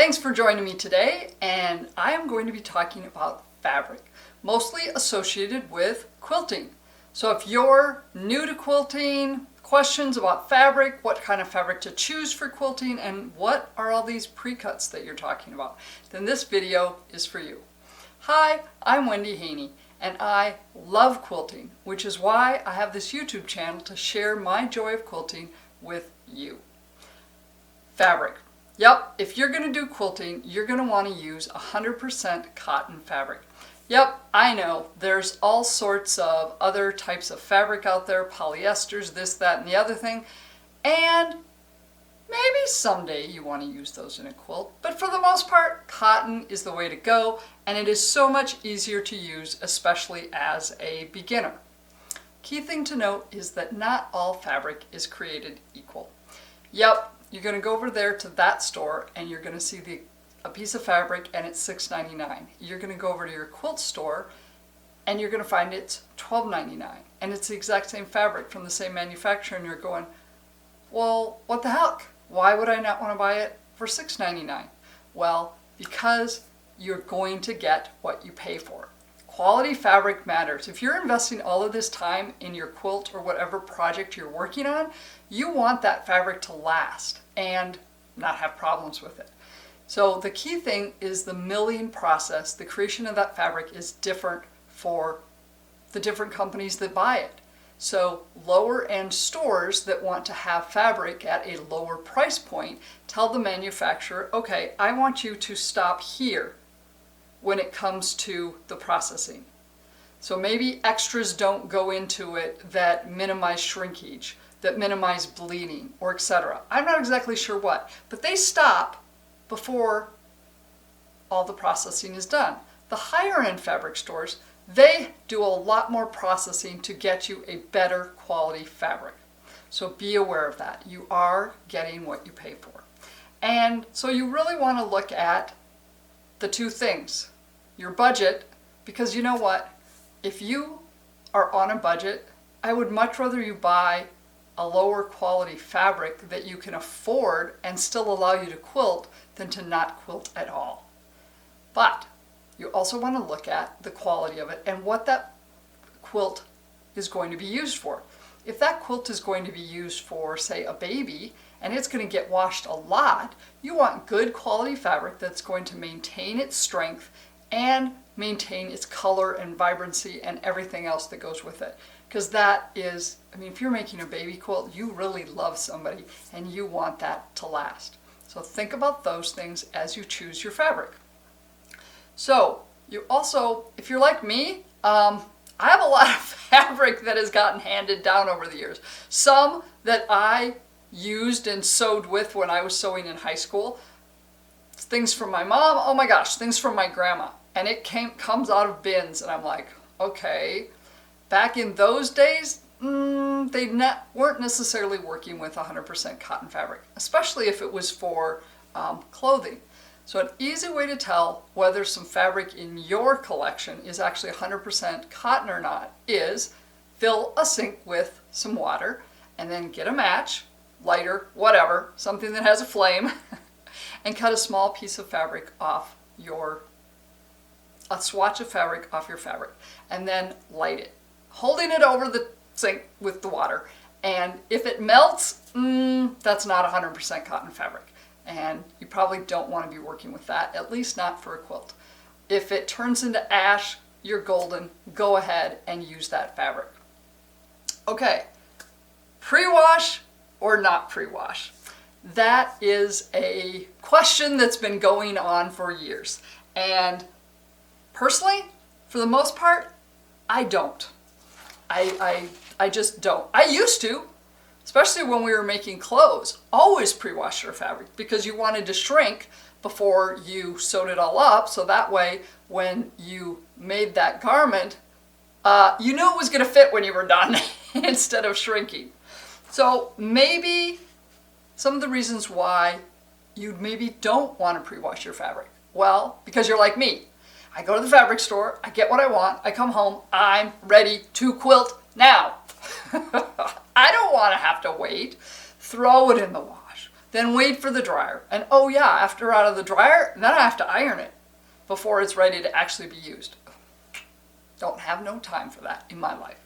Thanks for joining me today, and I am going to be talking about fabric, mostly associated with quilting. So if you're new to quilting, questions about fabric, what kind of fabric to choose for quilting, and what are all these precuts that you're talking about, then this video is for you. Hi, I'm Wendy Haney, and I love quilting, which is why I have this YouTube channel to share my joy of quilting with you. Fabric. Yep, if you're going to do quilting, you're going to want to use 100% cotton fabric. Yep, I know, there's all sorts of other types of fabric out there, polyesters, this, that, and the other thing, and maybe someday you want to use those in a quilt, but for the most part, cotton is the way to go, and it is so much easier to use, especially as a beginner. Key thing to note is that not all fabric is created equal. Yep, you're going to go over there to that store and you're going to see a piece of fabric and it's $6.99. You're going to go over to your quilt store and you're going to find it's $12.99, and it's the exact same fabric from the same manufacturer, and you're going, well, what the heck? Why would I not want to buy it for $6.99? Well, because you're going to get what you pay for. Quality fabric matters. If you're investing all of this time in your quilt or whatever project you're working on, you want that fabric to last and not have problems with it. So the key thing is the milling process. The creation of that fabric is different for the different companies that buy it. So lower end stores that want to have fabric at a lower price point tell the manufacturer, okay, I want you to stop here when it comes to the processing. So maybe extras don't go into it that minimize shrinkage, that minimize bleeding, or etc. I'm not exactly sure what, but they stop before all the processing is done. The higher end fabric stores, they do a lot more processing to get you a better quality fabric. So be aware of that. You are getting what you pay for. And so you really want to look at the two things. Your budget, because you know what? If you are on a budget, I would much rather you buy a lower quality fabric that you can afford and still allow you to quilt than to not quilt at all. But you also want to look at the quality of it and what that quilt is going to be used for. If that quilt is going to be used for, say, a baby, and it's going to get washed a lot, you want good quality fabric that's going to maintain its strength and maintain its color and vibrancy and everything else that goes with it. Because that is, I mean, if you're making a baby quilt, you really love somebody and you want that to last. So think about those things as you choose your fabric. So you also, if you're like me, I have a lot of fabric that has gotten handed down over the years. Some that I used and sewed with when I was sewing in high school. Things from my mom, oh my gosh, things from my grandma. And it comes out of bins, and I'm like, okay. Back in those days, they weren't necessarily working with 100% cotton fabric, especially if it was for clothing. So an easy way to tell whether some fabric in your collection is actually 100% cotton or not is fill a sink with some water and then get a match, lighter, whatever, something that has a flame, and cut a small piece of fabric off a swatch of fabric off your fabric, and then light it, holding it over the sink with the water. And if it melts, that's not 100% cotton fabric, and you probably don't want to be working with that, at least not for a quilt. If it turns into ash, you're golden. Go ahead and use that fabric. Okay, pre-wash or not pre-wash? That is a question that's been going on for years. And personally, for the most part, I don't. I just don't. I used to, especially when we were making clothes, always pre-wash your fabric because you wanted to shrink before you sewed it all up, so that way when you made that garment, you knew it was going to fit when you were done instead of shrinking. So maybe some of the reasons why you maybe don't want to pre-wash your fabric. Well, because you're like me. I go to the fabric store, I get what I want, I come home, I'm ready to quilt now. I don't want to have to wait. Throw it in the wash. then wait for the dryer. And oh yeah, after out of the dryer, then I have to iron it before it's ready to actually be used. Don't have no time for that in my life.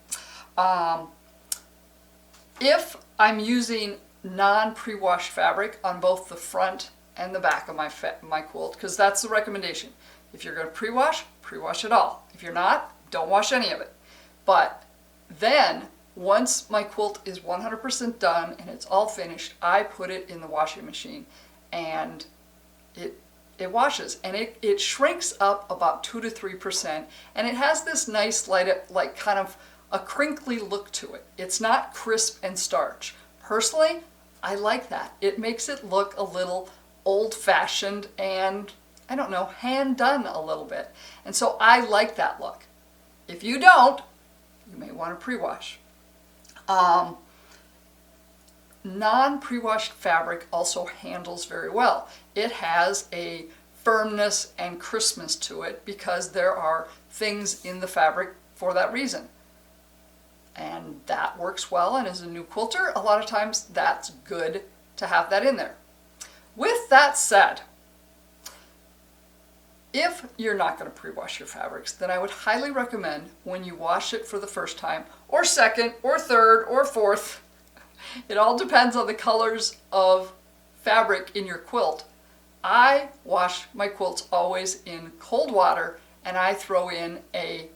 If I'm using non-pre-washed fabric on both the front and the back of my quilt, because that's the recommendation. If you're going to pre-wash it all. If you're not, don't wash any of it. But then, once my quilt is 100% done and it's all finished, I put it in the washing machine and it washes, and it shrinks up about 2 to 3%, and it has this nice like kind of a crinkly look to it. It's not crisp and starch. Personally, I like that. It makes it look a little old-fashioned and, I don't know, hand-done a little bit. And so I like that look. If you don't, you may want to pre-wash. Non-pre-washed fabric also handles very well. It has a firmness and crispness to it because there are things in the fabric for that reason. And that works well, and as a new quilter, a lot of times that's good to have that in there. With that said, if you're not going to pre-wash your fabrics, then I would highly recommend when you wash it for the first time, or second, or third, or fourth, it all depends on the colors of fabric in your quilt. I wash my quilts always in cold water, and I throw in a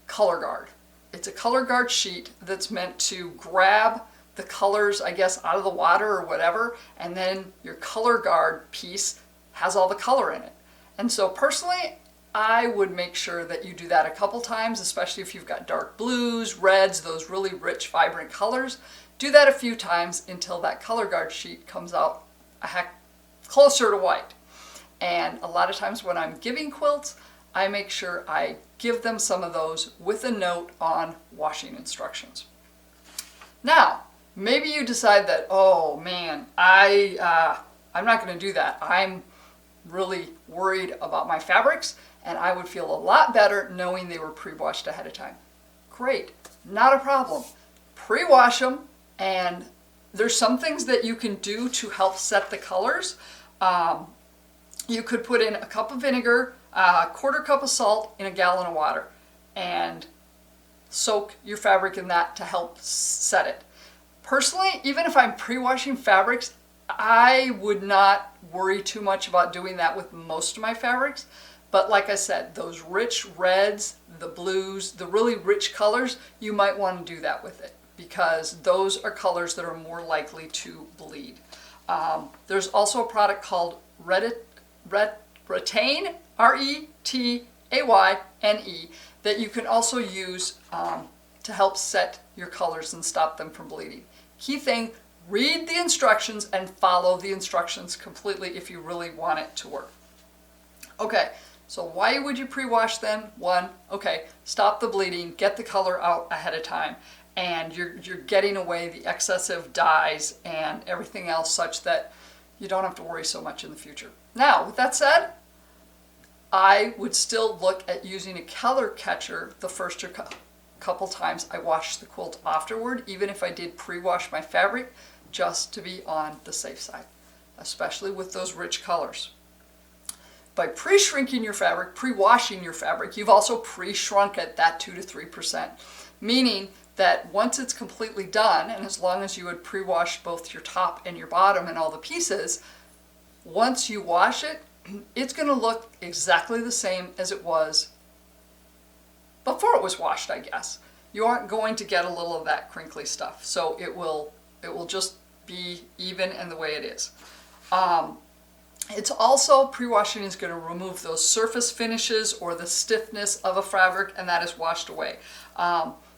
color guard. It's a color guard sheet that's meant to grab the colors, I guess, out of the water or whatever, and then your color guard piece has all the color in it. And so personally, I would make sure that you do that a couple times, especially if you've got dark blues, reds, those really rich, vibrant colors. Do that a few times until that color guard sheet comes out a heck closer to white. And a lot of times when I'm giving quilts, I make sure I give them some of those with a note on washing instructions. Now, maybe you decide that, oh man, I'm not going to do that. I'm really worried about my fabrics, and I would feel a lot better knowing they were pre-washed ahead of time. Great, not a problem. Pre-wash them, and there's some things that you can do to help set the colors. You could put in a cup of vinegar, a quarter cup of salt in a gallon of water, and soak your fabric in that to help set it. Personally, even if I'm pre-washing fabrics, I would not worry too much about doing that with most of my fabrics. But like I said, those rich reds, the blues, the really rich colors, you might want to do that with it because those are colors that are more likely to bleed. There's also a product called Retain, R-E-T-A-Y-N-E, that you can also use to help set your colors and stop them from bleeding. Key thing, read the instructions and follow the instructions completely if you really want it to work. Okay, so why would you pre-wash then? One, okay, stop the bleeding, get the color out ahead of time, and you're getting away the excessive dyes and everything else such that you don't have to worry so much in the future. Now, with that said, I would still look at using a color catcher the first couple times I washed the quilt afterward, even if I did pre-wash my fabric, just to be on the safe side, especially with those rich colors. By pre-shrinking your fabric, pre-washing your fabric, you've also pre-shrunk it that 2 to 3%, meaning that once it's completely done, and as long as you had pre-washed both your top and your bottom and all the pieces, once you wash it, it's going to look exactly the same as it was before it was washed, I guess. You aren't going to get a little of that crinkly stuff, so it will just be even and the way it is. It's also, pre-washing is going to remove those surface finishes or the stiffness of a fabric, and that is washed away.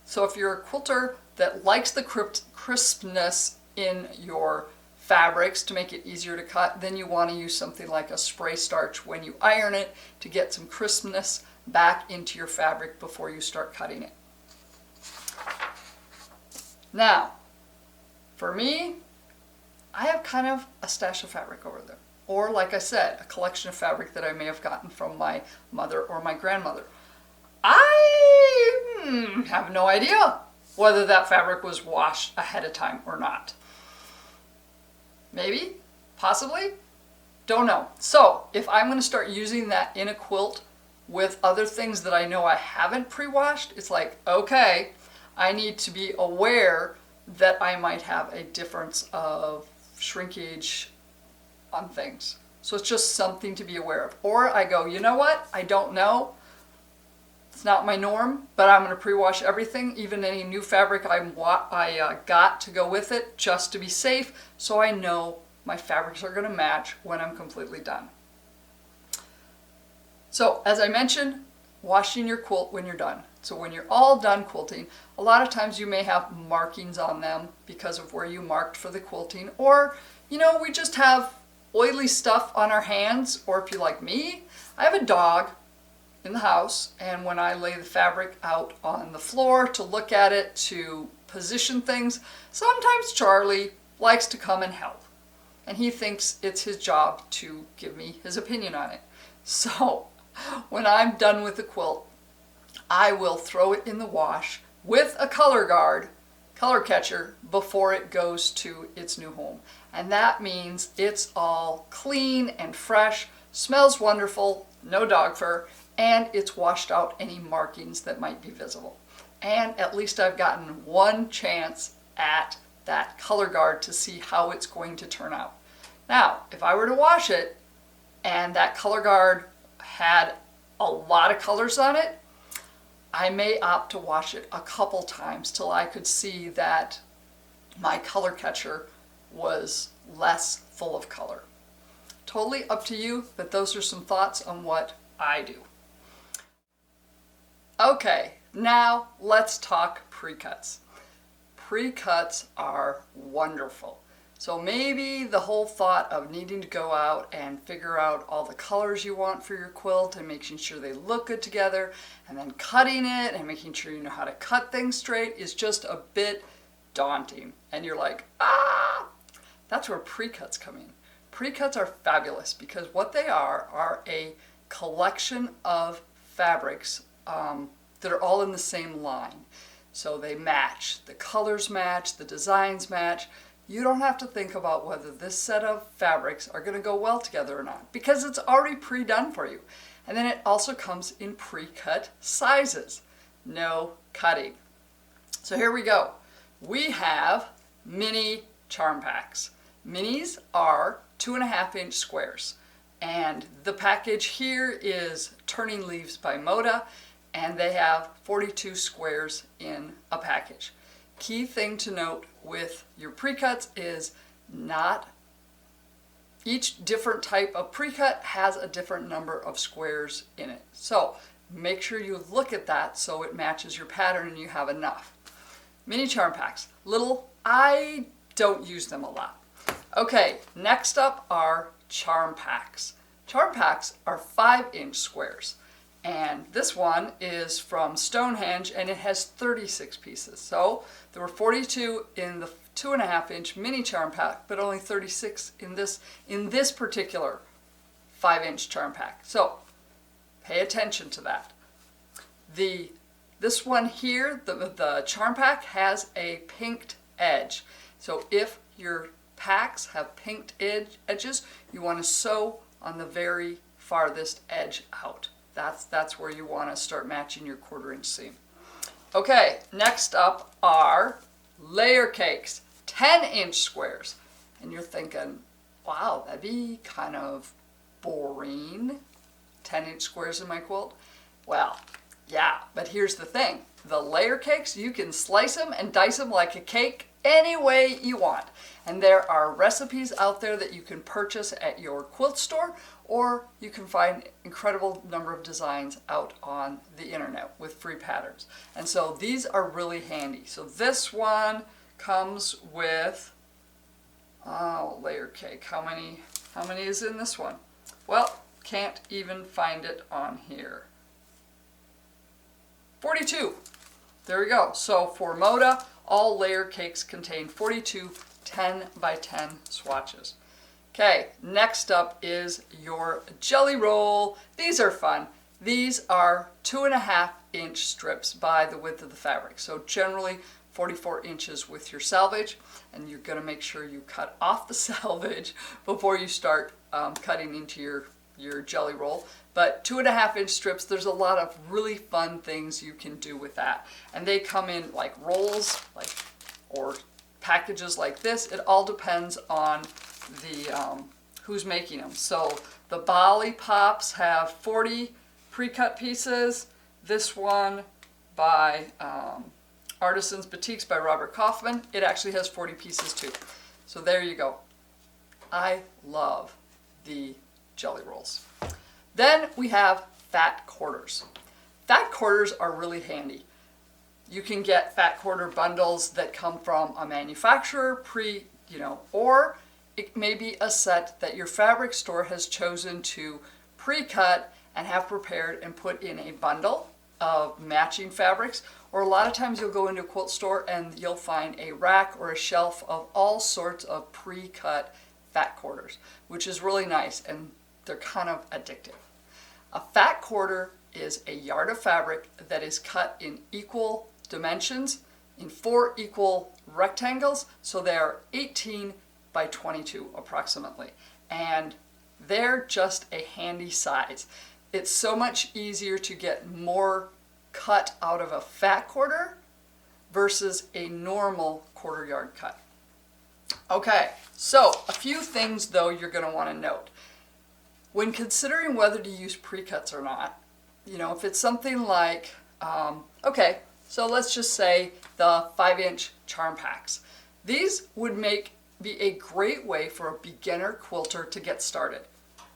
So if you're a quilter that likes the crispness in your fabrics to make it easier to cut, then you want to use something like a spray starch when you iron it to get some crispness back into your fabric before you start cutting it. Now, for me, I have kind of a stash of fabric over there. Or, like I said, a collection of fabric that I may have gotten from my mother or my grandmother. I have no idea whether that fabric was washed ahead of time or not. Maybe, Possibly, don't know. So if I'm going to start using that in a quilt with other things that I know I haven't pre-washed, it's like, okay, I need to be aware that I might have a difference of shrinkage on things. So it's just something to be aware of. Or I go, you know what? I don't know. It's not my norm, but I'm going to pre-wash everything, even any new fabric I got to go with it, just to be safe, so I know my fabrics are going to match when I'm completely done. So as I mentioned, washing your quilt when you're done. So when you're all done quilting, a lot of times you may have markings on them because of where you marked for the quilting, or we just have oily stuff on our hands, or if you're like me, I have a dog in the house, and when I lay the fabric out on the floor to look at it, to position things, sometimes Charlie likes to come and help. And he thinks it's his job to give me his opinion on it. So when I'm done with the quilt, I will throw it in the wash with a color catcher, before it goes to its new home. And that means it's all clean and fresh, smells wonderful, no dog fur, and it's washed out any markings that might be visible. And at least I've gotten one chance at that color guard to see how it's going to turn out. Now, if I were to wash it and that color guard had a lot of colors on it, I may opt to wash it a couple times till I could see that my color catcher was less full of color. Totally up to you, but those are some thoughts on what I do. Okay, now let's talk precuts. Precuts are wonderful. So maybe the whole thought of needing to go out and figure out all the colors you want for your quilt and making sure they look good together, and then cutting it and making sure you know how to cut things straight is just a bit daunting. And you're like, that's where precuts come in. Precuts are fabulous because what they are a collection of fabrics that are all in the same line. So they match, the colors match, the designs match. You don't have to think about whether this set of fabrics are going to go well together or not, because it's already pre-done for you. And then it also comes in pre-cut sizes. No cutting. So here we go. We have mini charm packs. Minis are 2.5-inch squares. And the package here is Turning Leaves by Moda, and they have 42 squares in a package. Key thing to note with your precuts is not each different type of precut has a different number of squares in it. So make sure you look at that so it matches your pattern and you have enough. Mini charm packs, little, I don't use them a lot. Okay, next up are charm packs. Charm packs are 5-inch squares. And this one is from Stonehenge, and it has 36 pieces. So there were 42 in the 2.5-inch mini charm pack, but only 36 in this particular 5-inch charm pack. So pay attention to that. This one here, the charm pack, has a pinked edge. So if your packs have pinked edges, you want to sew on the very farthest edge out. That's where you want to start matching your 1/4-inch seam. Okay, next up are layer cakes, 10-inch squares. And you're thinking, wow, that'd be kind of boring, 10-inch squares in my quilt. Well, yeah, but here's the thing. The layer cakes, you can slice them and dice them like a cake any way you want. And there are recipes out there that you can purchase at your quilt store, or you can find incredible number of designs out on the internet with free patterns. And so these are really handy. So this one comes with, layer cake. How many is in this one? Well, can't even find it on here. 42. There we go. So for Moda, all layer cakes contain 42 10 by 10 swatches. Okay, next up is your jelly roll. These are fun. These are 2.5-inch strips by the width of the fabric. So generally 44 inches with your selvage, and you're going to make sure you cut off the selvage before you start cutting into your jelly roll. But 2.5 inch strips, there's a lot of really fun things you can do with that. And they come in like rolls, or packages like this. It all depends on the who's making them. So the Bali Pops have 40 pre-cut pieces. This one by Artisans Boutiques by Robert Kaufman, it actually has 40 pieces too. So there you go. I love the jelly rolls. Then we have fat quarters. Fat quarters are really handy. You can get fat quarter bundles that come from a manufacturer or it may be a set that your fabric store has chosen to pre-cut and have prepared and put in a bundle of matching fabrics. Or a lot of times you'll go into a quilt store and you'll find a rack or a shelf of all sorts of pre-cut fat quarters, which is really nice, and they're kind of addictive. A fat quarter is a yard of fabric that is cut in equal dimensions in 4 equal rectangles, so they are 18 by 22 approximately, and they're just a handy size. It's so much easier to get more cut out of a fat quarter versus a normal quarter yard cut. Okay, so a few things though you're going to want to note. When considering whether to use pre-cuts or not, if it's something like, okay, so let's just say the 5-inch charm packs. These would be a great way for a beginner quilter to get started.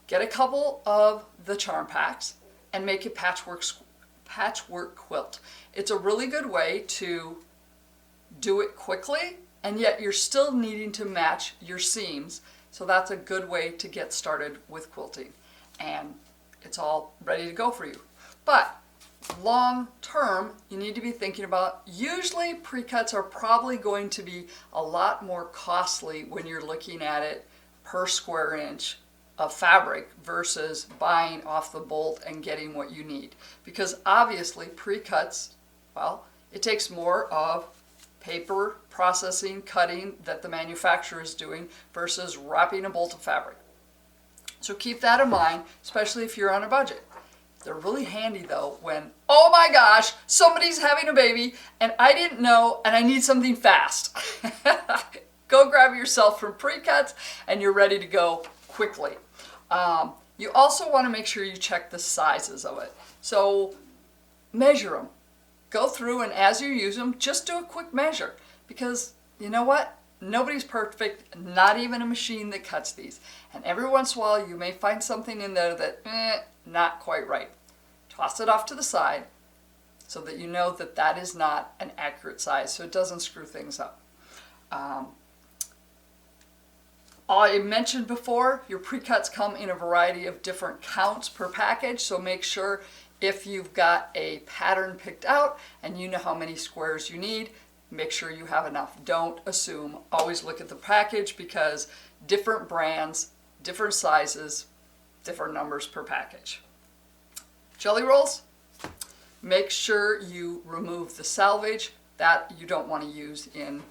Get a couple of the charm packs and make a patchwork quilt. It's a really good way to do it quickly, and yet you're still needing to match your seams. So that's a good way to get started with quilting, and it's all ready to go for you. But long term, you need to be thinking about, usually pre-cuts are probably going to be a lot more costly when you're looking at it per square inch of fabric versus buying off the bolt and getting what you need. Because obviously pre-cuts, it takes more of paper processing, cutting that the manufacturer is doing versus wrapping a bolt of fabric. So keep that in mind, especially if you're on a budget. They're really handy though when, oh my gosh, somebody's having a baby and I didn't know and I need something fast. Go grab yourself from pre-cuts and you're ready to go quickly. You also want to make sure you check the sizes of it. So measure them. Go through, and as you use them, just do a quick measure, because you know what? Nobody's perfect, not even a machine that cuts these. And every once in a while you may find something in there that not quite right. Toss it off to the side so that you know that that is not an accurate size, so it doesn't screw things up. I mentioned before, your pre-cuts come in a variety of different counts per package, so make sure if you've got a pattern picked out and you know how many squares you need, make sure you have enough. Don't assume. Always look at the package, because different brands, different sizes, different numbers per package. Jelly rolls, make sure you remove the selvage that you don't want to use in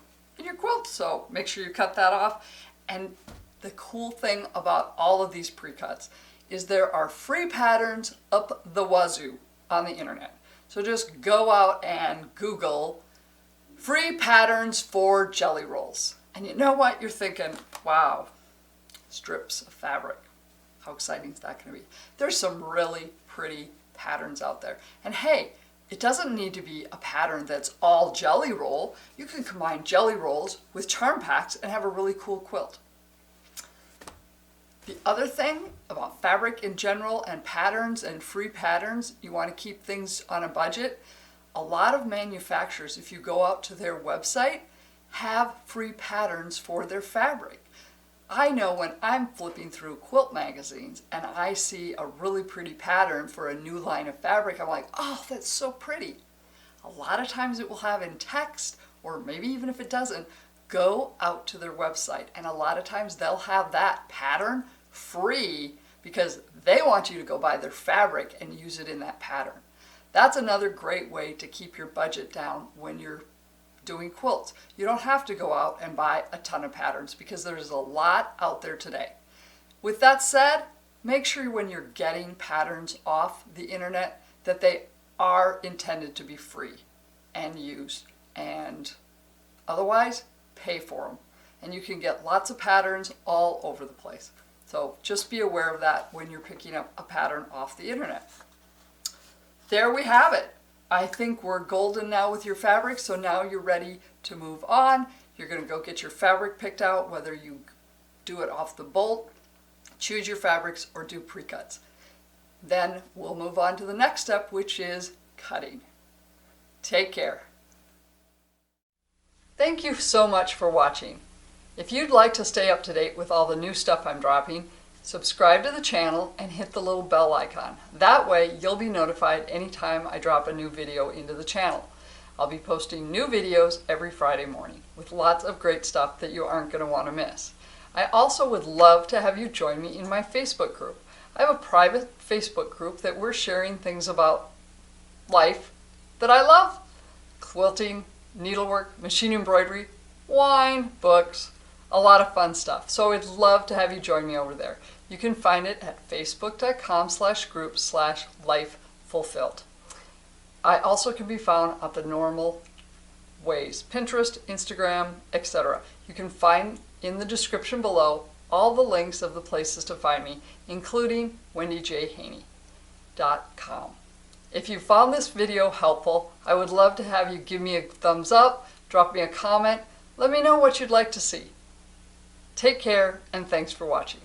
your quilt, so make sure you cut that off. And the cool thing about all of these pre-cuts is there are free patterns up the wazoo on the internet. So just go out and Google free patterns for jelly rolls. And you know what? You're thinking, wow, strips of fabric. How exciting is that going to be? There's some really pretty patterns out there. And hey, it doesn't need to be a pattern that's all jelly roll. You can combine jelly rolls with charm packs and have a really cool quilt. The other thing about fabric in general and patterns and free patterns, you want to keep things on a budget. A lot of manufacturers, if you go out to their website, have free patterns for their fabric. I know when I'm flipping through quilt magazines and I see a really pretty pattern for a new line of fabric, I'm like, oh, that's so pretty. A lot of times it will have in text, or maybe even if it doesn't, go out to their website, and a lot of times they'll have that pattern free because they want you to go buy their fabric and use it in that pattern. That's another great way to keep your budget down when you're doing quilts. You don't have to go out and buy a ton of patterns because there's a lot out there today. With that said, make sure when you're getting patterns off the internet that they are intended to be free and used, and otherwise pay for them. And you can get lots of patterns all over the place. So just be aware of that when you're picking up a pattern off the internet. There we have it. I think we're golden now with your fabric, so now you're ready to move on. You're going to go get your fabric picked out, whether you do it off the bolt, choose your fabrics, or do precuts. Then we'll move on to the next step, which is cutting. Take care. Thank you so much for watching. If you'd like to stay up to date with all the new stuff I'm dropping, subscribe to the channel and hit the little bell icon. That way you'll be notified anytime I drop a new video into the channel. I'll be posting new videos every Friday morning with lots of great stuff that you aren't going to want to miss. I also would love to have you join me in my Facebook group. I have a private Facebook group that we're sharing things about life that I love. Quilting, needlework, machine embroidery, wine, books, a lot of fun stuff. So I'd love to have you join me over there. You can find it at facebook.com/group/lifefulfilled. I also can be found at the normal ways, Pinterest, Instagram, etc. You can find in the description below all the links of the places to find me, including wendyjhaney.com. If you found this video helpful, I would love to have you give me a thumbs up, drop me a comment, let me know what you'd like to see. Take care, and thanks for watching.